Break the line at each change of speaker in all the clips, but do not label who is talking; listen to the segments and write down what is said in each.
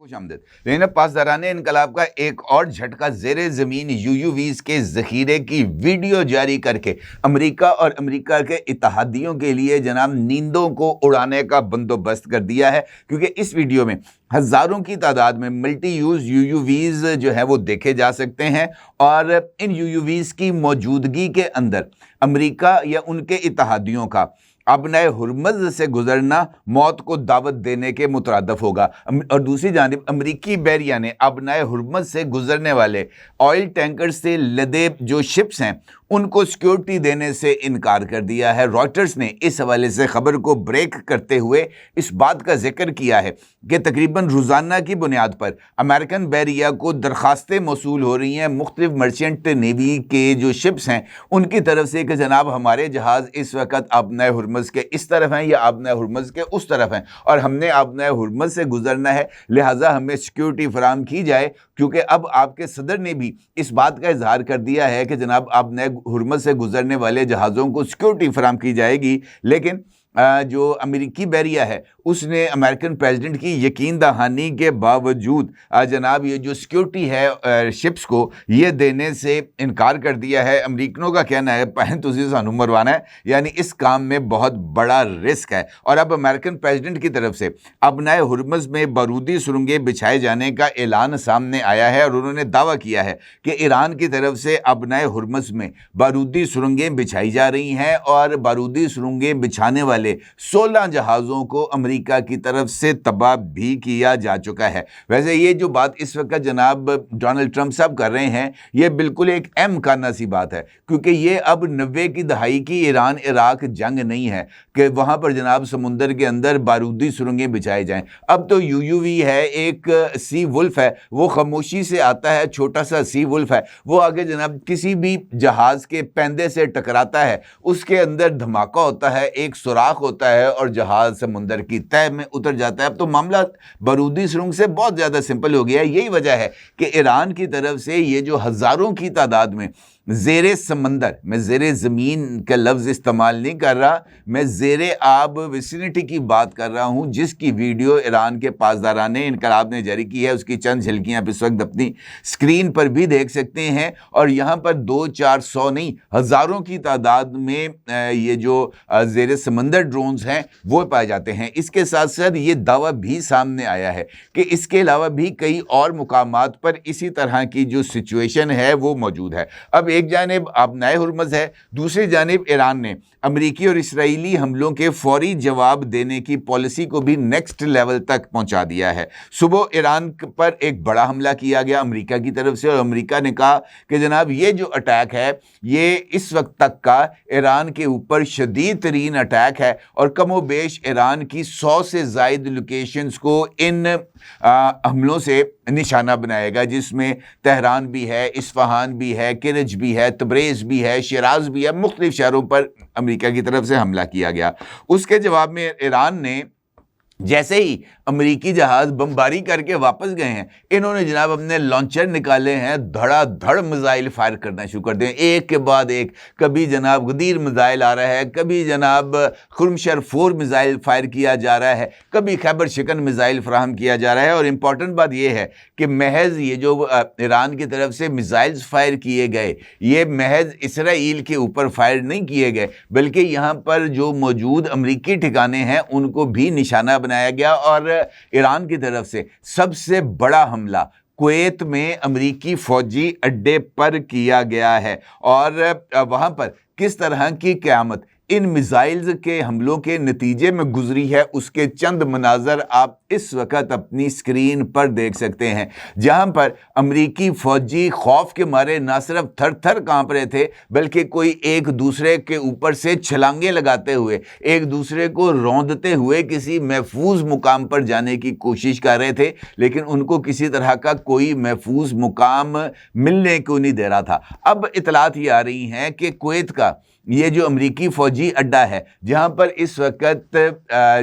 خوش آمدید۔ لیکن اب پاسداران انقلاب کا ایک اور جھٹکا زیر زمین UUVs کے ذخیرے کی ویڈیو جاری کر کے امریکہ اور امریکہ کے اتحادیوں کے لیے جناب نیندوں کو اڑانے کا بندوبست کر دیا ہے، کیونکہ اس ویڈیو میں ہزاروں کی تعداد میں ملٹی یوز UUVs جو ہے وہ دیکھے جا سکتے ہیں، اور ان UUVs کی موجودگی کے اندر امریکہ یا ان کے اتحادیوں کا ابنائے ہرمز سے گزرنا موت کو دعوت دینے کے مترادف ہوگا۔ اور دوسری جانب امریکی بحریہ نے ابنائے ہرمز سے گزرنے والے آئل ٹینکر سے لدے جو شپس ہیں ان کو سیکیورٹی دینے سے انکار کر دیا ہے۔ رائٹرز نے اس حوالے سے خبر کو بریک کرتے ہوئے اس بات کا ذکر کیا ہے کہ تقریباً روزانہ کی بنیاد پر امریکن بحریہ کو درخواستیں موصول ہو رہی ہیں مختلف مرچنٹ نیوی کے جو شپس ہیں ان کی طرف سے کہ جناب ہمارے جہاز اس وقت آبنائے ہرمز کے اس طرف ہیں یا آبنائے ہرمز کے اس طرف ہیں، اور ہم نے آبنائے ہرمز سے گزرنا ہے، لہٰذا ہمیں سیکیورٹی فراہم کی جائے، کیونکہ اب آپ کے صدر نے بھی اس بات کا اظہار کر دیا ہے کہ جناب آبنائے ہرمز سے گزرنے والے جہازوں کو سیکیورٹی فراہم کی جائے گی۔ لیکن جو امریکی بحریہ ہے اس نے امریکن پریزیڈنٹ کی یقین دہانی کے باوجود جناب یہ جو سیکیورٹی ہے شپس کو یہ دینے سے انکار کر دیا ہے۔ امریکنوں کا کہنا ہے پہن تسی سانو مروانا ہے، یعنی اس کام میں بہت بڑا رسک ہے، اور اب امریکن پریزیڈنٹ کی طرف سے ابنائے ہرمز میں بارودی سرنگیں بچھائے جانے کا اعلان سامنے آیا ہے، اور انہوں نے دعویٰ کیا ہے کہ ایران کی طرف سے ابنائے ہرمز میں بارودی سرنگیں بچھائی جا رہی ہیں، اور بارودی سرنگیں بچھانے والے 16 جہازوں کو امریکہ کی طرف سے تباہ بھی کیا جا چکا ہے۔ ویسے یہ جو بات اس وقت جناب ڈونلڈ ٹرمپ صاحب کر رہے ہیں یہ بالکل ایک اہم کارنہ سی بات ہے، کیونکہ یہ اب 90 کی دہائی کی ایران عراق جنگ نہیں ہے کہ وہاں پر جناب سمندر کے اندر بارودی سرنگیں بچھائے جائیں۔ اب تو UUV ہے، ایک سی ولف ہے، وہ خاموشی سے آتا ہے، چھوٹا سا سی ولف ہے، وہ آگے جناب کسی بھی جہاز کے پیندے سے ٹکراتا ہے، اس کے اندر دھماکہ ہوتا ہے، ایک سوراخ ہوتا ہے اور جہاز سمندر کی تہہ میں اتر جاتا ہے۔ اب تو معاملہ بارودی سرنگ سے بہت زیادہ سمپل ہو گیا ہے۔ یہی وجہ ہے کہ ایران کی طرف سے یہ جو ہزاروں کی تعداد میں زیر سمندر، میں زیر زمین کا لفظ استعمال نہیں کر رہا، میں زیر آب ویسینٹی کی بات کر رہا ہوں، جس کی ویڈیو ایران کے پاسداران انقلاب نے جاری کی ہے، اس کی چند جھلکیاں آپ اس وقت اپنی سکرین پر بھی دیکھ سکتے ہیں، اور یہاں پر 200-400 نہیں ہزاروں کی تعداد میں یہ جو زیر سمندر ڈرونز ہیں وہ پائے جاتے ہیں۔ اس کے ساتھ ساتھ یہ دعویٰ بھی سامنے آیا ہے کہ اس کے علاوہ بھی کئی اور مقامات پر اسی طرح کی جو سچویشن ہے وہ موجود ہے۔ اب ایک جانب آبنائے ہرمز ہے، دوسری جانب ایران نے امریکی اور اسرائیلی حملوں کے فوری جواب دینے کی پالیسی کو بھی نیکسٹ لیول تک پہنچا دیا ہے۔ صبح ایران پر ایک بڑا حملہ کیا گیا امریکہ کی طرف سے، اور امریکہ نے کہا کہ جناب یہ جو اٹیک ہے یہ اس وقت تک کا ایران کے اوپر شدید ترین اٹیک ہے، اور کم و بیش ایران کی 100 سے زائد لوکیشنز کو ان حملوں سے نشانہ بنائے گا، جس میں تہران بھی ہے، اصفہان بھی ہے، کرج بھی ہے، تبریز بھی ہے، شیراز بھی ہے، مختلف شہروں پر امریکہ کی طرف سے حملہ کیا گیا۔ اس کے جواب میں ایران نے جیسے ہی امریکی جہاز بمباری کر کے واپس گئے ہیں، انہوں نے جناب اپنے لانچر نکالے ہیں، دھڑا دھڑ میزائل فائر کرنا شروع کر دیں، ایک کے بعد ایک۔ کبھی جناب غدیر میزائل آ رہا ہے، کبھی جناب خرمشہر 4 میزائل فائر کیا جا رہا ہے، کبھی خیبر شکن میزائل فراہم کیا جا رہا ہے۔ اور امپورٹنٹ بات یہ ہے کہ محض یہ جو ایران کی طرف سے میزائلز فائر کیے گئے یہ محض اسرائیل کے اوپر فائر نہیں کیے گئے، بلکہ یہاں پر جو موجود امریکی ٹھکانے ہیں ان کو بھی نشانہ بنایا گیا۔ اور ایران کی طرف سے سب سے بڑا حملہ کویت میں امریکی فوجی اڈے پر کیا گیا ہے، اور وہاں پر کس طرح کی قیامت ان میزائلز کے حملوں کے نتیجے میں گزری ہے اس کے چند مناظر آپ اس وقت اپنی سکرین پر دیکھ سکتے ہیں، جہاں پر امریکی فوجی خوف کے مارے نہ صرف تھر تھر کانپ رہے تھے بلکہ کوئی ایک دوسرے کے اوپر سے چھلانگیں لگاتے ہوئے، ایک دوسرے کو روندتے ہوئے کسی محفوظ مقام پر جانے کی کوشش کر رہے تھے، لیکن ان کو کسی طرح کا کوئی محفوظ مقام ملنے کو نہیں دے رہا تھا۔ اب اطلاعات یہ آ رہی ہیں کہ کویت کا یہ جو امریکی فوجی اڈا ہے جہاں پر اس وقت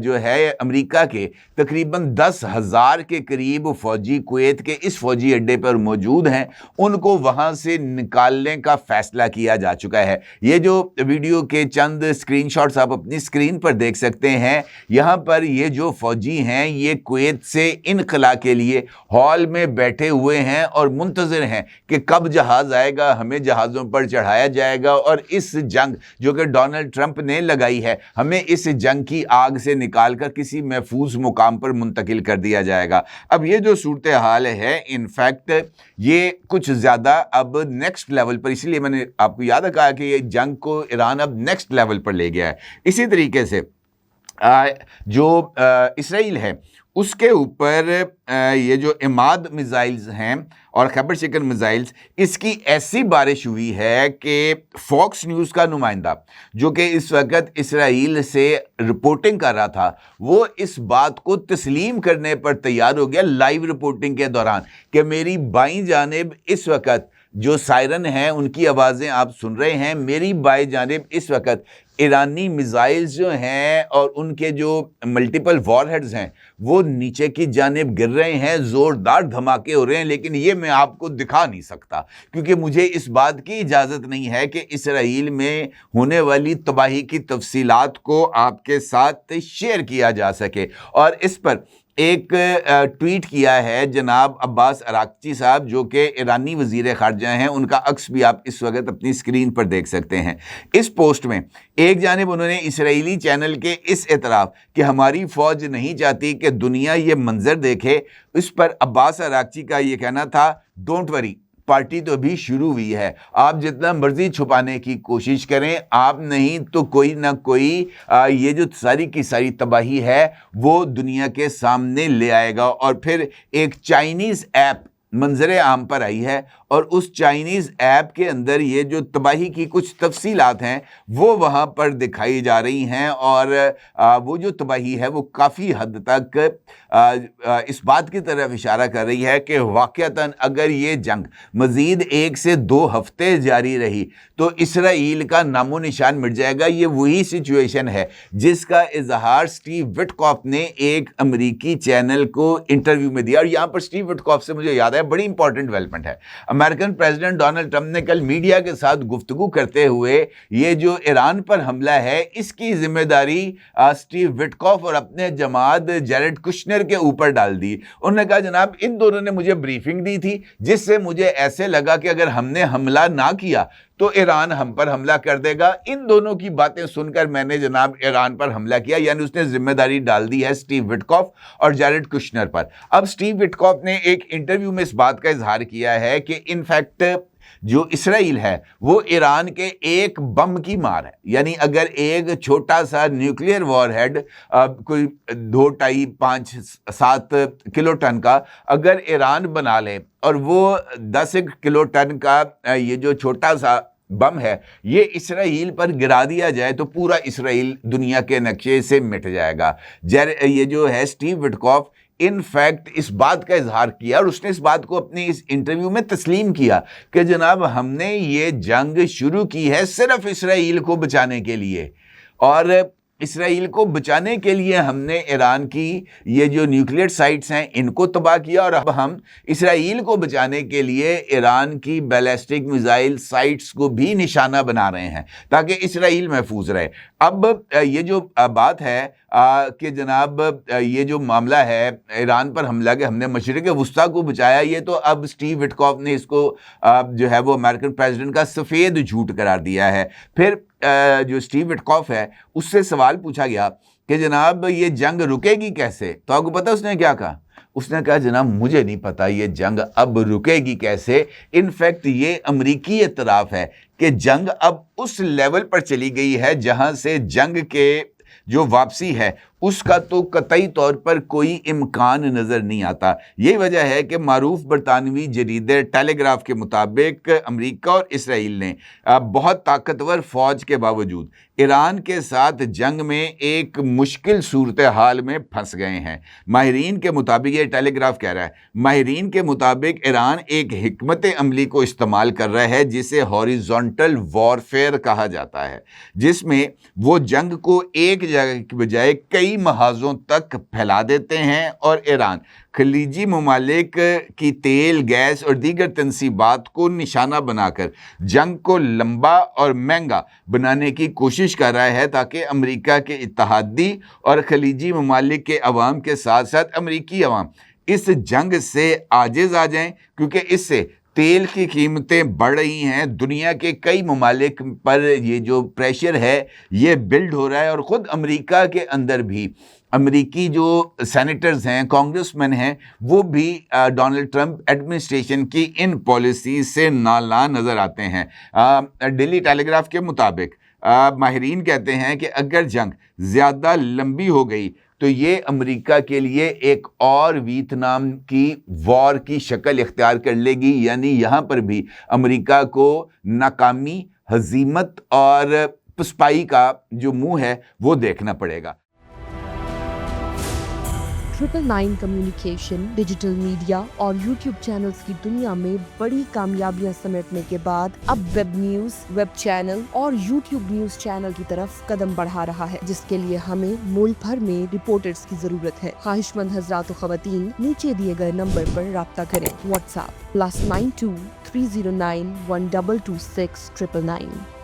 جو ہے امریکہ کے تقریباً 10,000 کے قریب فوجی کویت کے اس فوجی اڈے پر موجود ہیں، ان کو وہاں سے نکالنے کا فیصلہ کیا جا چکا ہے۔ یہ جو ویڈیو کے چند اسکرین شاٹس آپ اپنی اسکرین پر دیکھ سکتے ہیں، یہاں پر یہ جو فوجی ہیں یہ کویت سے انخلا کے لیے ہال میں بیٹھے ہوئے ہیں اور منتظر ہیں کہ کب جہاز آئے گا، ہمیں جہازوں پر چڑھایا جائے گا اور اس جنگ جو کہ ڈونلڈ ٹرمپ نے لگائی ہے، ہمیں اس جنگ کی آگ سے نکال کر کسی محفوظ مقام پر منتقل کر دیا جائے گا۔ اب یہ جو صورتحال ہے انفیکٹ یہ کچھ زیادہ اب نیکسٹ لیول پر، اسی لیے میں نے آپ کو یاد کہا کہ یہ جنگ کو ایران اب نیکسٹ لیول پر لے گیا ہے۔ اسی طریقے سے جو اسرائیل ہے اس کے اوپر یہ جو عماد میزائلز ہیں اور خیبر چکن میزائلز، اس کی ایسی بارش ہوئی ہے کہ فاکس نیوز کا نمائندہ جو کہ اس وقت اسرائیل سے رپورٹنگ کر رہا تھا، وہ اس بات کو تسلیم کرنے پر تیار ہو گیا لائیو رپورٹنگ کے دوران کہ میری بائیں جانب اس وقت جو سائرن ہیں ان کی آوازیں آپ سن رہے ہیں، میری بائیں جانب اس وقت ایرانی میزائلز جو ہیں اور ان کے جو ملٹیپل وار ہیڈز ہیں وہ نیچے کی جانب گر رہے ہیں، زوردار دھماکے ہو رہے ہیں، لیکن یہ میں آپ کو دکھا نہیں سکتا کیونکہ مجھے اس بات کی اجازت نہیں ہے کہ اسرائیل میں ہونے والی تباہی کی تفصیلات کو آپ کے ساتھ شیئر کیا جا سکے۔ اور اس پر ایک ٹویٹ کیا ہے جناب عباس اراغچی صاحب جو کہ ایرانی وزیر خارجہ ہیں، ان کا عکس بھی آپ اس وقت اپنی اسکرین پر دیکھ سکتے ہیں۔ اس پوسٹ میں ایک جانب انہوں نے اسرائیلی چینل کے اس اعتراف کہ ہماری فوج نہیں چاہتی کہ دنیا یہ منظر دیکھے، اس پر عباس اراغچی کا یہ کہنا تھا ڈونٹ وری، پارٹی تو ابھی شروع ہوئی ہے، آپ جتنا مرضی چھپانے کی کوشش کریں، آپ نہیں تو کوئی نہ کوئی یہ جو ساری کی ساری تباہی ہے وہ دنیا کے سامنے لے آئے گا۔ اور پھر ایک چائنیز ایپ منظر عام پر آئی ہے اور اس چائنیز ایپ کے اندر یہ جو تباہی کی کچھ تفصیلات ہیں وہ وہاں پر دکھائی جا رہی ہیں، اور وہ جو تباہی ہے وہ کافی حد تک اس بات کی طرف اشارہ کر رہی ہے کہ واقعتاً اگر یہ جنگ مزید 1 سے 2 ہفتے جاری رہی تو اسرائیل کا نام و نشان مٹ جائے گا۔ یہ وہی سچویشن ہے جس کا اظہار سٹیو وٹکاف نے ایک امریکی چینل کو انٹرویو میں دیا، اور یہاں پر سٹیو وٹکاف سے مجھے یاد ہے بڑی امپورٹنٹ ڈیولپمنٹ ہے۔ امریکن پریزیڈنٹ ڈونلڈ ٹرمپ نے کل میڈیا کے ساتھ گفتگو کرتے ہوئے یہ جو ایران پر حملہ ہے اس کی ذمہ داری سٹیو وٹکاف اور اپنے جماعت جیرڈ کشنر کے اوپر ڈال دی۔ انہوں نے کہا جناب ان دونوں نے مجھے بریفنگ دی تھی جس سے مجھے ایسے لگا کہ اگر ہم نے حملہ نہ کیا تو ایران ہم پر حملہ کر دے گا، ان دونوں کی باتیں سن کر میں نے جناب ایران پر حملہ کیا، یعنی اس نے ذمہ داری ڈال دی ہے سٹیو وٹکاف اور جیرڈ کشنر پر۔ اب سٹیو وٹکاف نے ایک انٹرویو میں اس بات کا اظہار کیا ہے کہ انفیکٹ جو اسرائیل ہے وہ ایران کے ایک بم کی مار ہے، یعنی اگر ایک چھوٹا سا نیوکلیئر وار ہیڈ کوئی 2, 2.5, 5, 7 کلو ٹن کا اگر ایران بنا لے اور وہ 10 کلو ٹن کا یہ جو چھوٹا سا بم ہے یہ اسرائیل پر گرا دیا جائے تو پورا اسرائیل دنیا کے نقشے سے مٹ جائے گا۔ یہ جو ہے سٹیو وٹکاف ان فیکٹ اس بات کا اظہار کیا اور اس نے اس بات کو اپنی اس انٹرویو میں تسلیم کیا کہ جناب ہم نے یہ جنگ شروع کی ہے صرف اسرائیل کو بچانے کے لیے، اور اسرائیل کو بچانے کے لیے ہم نے ایران کی یہ جو نیوکلیئر سائٹس ہیں ان کو تباہ کیا، اور اب ہم اسرائیل کو بچانے کے لیے ایران کی بیلسٹک میزائل سائٹس کو بھی نشانہ بنا رہے ہیں تاکہ اسرائیل محفوظ رہے۔ اب یہ جو بات ہے کہ جناب یہ جو معاملہ ہے ایران پر حملہ کہ ہم نے مشرق وسطیٰ کو بچایا، یہ تو اب سٹیو وٹکاف نے اس کو جو ہے وہ امریکن پریزیڈنٹ کا سفید جھوٹ قرار دیا ہے۔ پھر جو سٹیو وٹکاف ہے اس سے سوال پوچھا گیا کہ جناب یہ جنگ رکے گی کیسے، تو آپ کو پتہ اس نے کیا کہا؟ اس نے کہا جناب مجھے نہیں پتا یہ جنگ اب رکے گی کیسے، انفیکٹ یہ امریکی اعتراف ہے کہ جنگ اب اس لیول پر چلی گئی ہے جہاں سے جنگ کے جو واپسی ہے اس کا تو قطعی طور پر کوئی امکان نظر نہیں آتا۔ یہی وجہ ہے کہ معروف برطانوی جریدے ٹیلی گراف کے مطابق امریکہ اور اسرائیل نے بہت طاقتور فوج کے باوجود ایران کے ساتھ جنگ میں ایک مشکل صورتحال میں پھنس گئے ہیں۔ ماہرین کے مطابق، یہ ٹیلی گراف کہہ رہا ہے، ماہرین کے مطابق ایران ایک حکمت عملی کو استعمال کر رہا ہے جسے ہاریزونٹل وارفیئر کہا جاتا ہے، جس میں وہ جنگ کو ایک جگہ کی بجائے کئی محاذوں تک پھیلا دیتے ہیں اور ایران خلیجی ممالک کی تیل، گیس اور دیگر تنصیبات کو نشانہ بنا کر جنگ کو لمبا اور مہنگا بنانے کی کوشش کر رہا ہے تاکہ امریکہ کے اتحادی اور خلیجی ممالک کے عوام کے ساتھ ساتھ امریکی عوام اس جنگ سے عاجز آ جائیں، کیونکہ اس سے تیل کی قیمتیں بڑھ رہی ہیں۔ دنیا کے کئی ممالک پر یہ جو پریشر ہے یہ بلڈ ہو رہا ہے، اور خود امریکہ کے اندر بھی امریکی جو سینیٹرز ہیں، کانگریس مین ہیں، وہ بھی ڈونلڈ ٹرمپ ایڈمنسٹریشن کی ان پالیسیز سے نالاں نظر آتے ہیں۔ ڈیلی ٹیلی گراف کے مطابق ماہرین کہتے ہیں کہ اگر جنگ زیادہ لمبی ہو گئی تو یہ امریکہ کے لیے ایک اور ویتنام کی وار کی شکل اختیار کر لے گی، یعنی یہاں پر بھی امریکہ کو ناکامی، ہزیمت اور پسپائی کا جو منہ ہے وہ دیکھنا پڑے گا۔
999 کمیونیکیشن، ڈیجیٹل میڈیا اور یوٹیوب چینلز کی دنیا میں بڑی کامیابیاں سمیٹنے کے بعد اب ویب نیوز، ویب چینل اور یوٹیوب نیوز چینل کی طرف قدم بڑھا رہا ہے، جس کے لیے ہمیں ملک بھر میں رپورٹرز کی ضرورت ہے۔ خواہش مند حضرات و خواتین نیچے دیے گئے نمبر پر رابطہ کریں۔ What's app +92 309 1226 999۔